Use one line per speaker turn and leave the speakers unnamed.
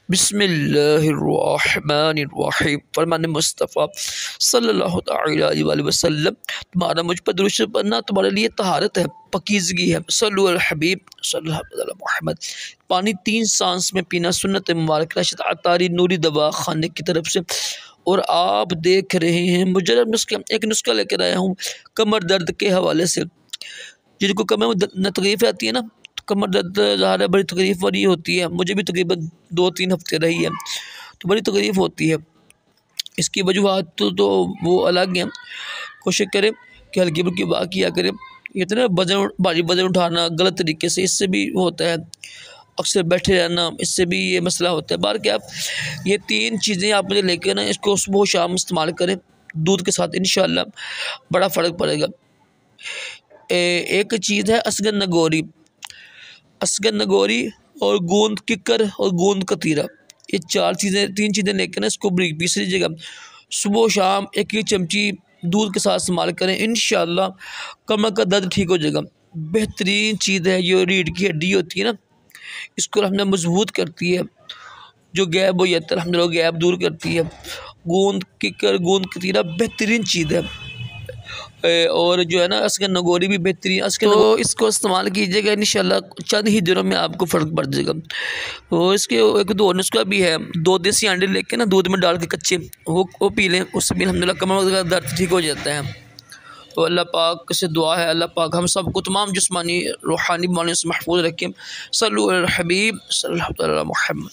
बिस्मिल्लाहिर्रहमानिर्रहीम। फरमान मुस्तफ़ा सल्लल्लाहु अलैहि वसल्लम, तुम्हारा मुझ पर दुरूद शरीफ पढ़ना तुम्हारे लिए तहारत है, पकीज़गी है। सल्लु अला हबीब सल्लल्लाहु अलैहि मोहम्मद। पानी 3 सांस में पीना सुन्नत मुबारक रशद अतारी नूरी दवा खाने की तरफ से। और आप देख रहे हैं मुजर्रब नुस्खा, एक नुस्खा लेकर आया हूँ कमर दर्द के हवाले से। जिनको कमर में तकलीफ आती है ना, कमर दर्द ज़ाहिर है बड़ी तकलीफ़ वाली होती है। मुझे भी तकरीबन 2-3 हफ्ते रही है, तो बड़ी तकलीफ़ होती है। इसकी वजूहात तो वो अलग हैं। कोशिश करें कि हल्की फुल्की वाक किया करें। इतना भारी वजन उठाना गलत तरीके से, इससे भी होता है। अक्सर बैठे रहना, इससे भी ये मसला होता है। बार क्या आप ये 3 चीज़ें आप मुझे लेकर ना इसको सुबह शाम इस्तेमाल करें दूध के साथ, इंशाअल्लाह बड़ा फ़र्क पड़ेगा। एक चीज़ है असगन नगोरी, असगन नगोरी और गोंद किकर और गोंद कतीरा। ये 3 चीज़ें लेकर ना इसको बारीक पीस लीजिएगा। सुबह शाम एक चमची दूध के साथ इस्तेमाल करें, इंशाअल्लाह कमर का दर्द ठीक हो जाएगा। बेहतरीन चीज़ है। जो रीढ़ की हड्डी होती है ना, इसको हमने मजबूत करती है। जो गैप हो जाता है अल्हम्दुलिल्लाह गैप दूर करती है। गोंद किकर गोंद कतीरा बेहतरीन चीज़ है। और जो है ना असगन नगोरी भी बेहतरीन। तो इसको इस्तेमाल कीजिएगा, इंशाल्लाह चंद ही दिनों में आपको फ़र्क पड़ जाएगा। तो इसके एक दो नुस्खा भी है। 2 देसी अंडे लेके ना दूध में डाल के कच्चे वो पी लें, उससे भी अल्हम्दुलिल्लाह कमर का दर्द ठीक हो जाता है। तो अल्लाह पाक से दुआ है, अल्लाह पाक हम सबको तमाम जिस्मानी रूहानी बीमारियों से महफूज रखें। सल्लु अला हबीब सल्लल्लाहु अलैहि मोहम्मद।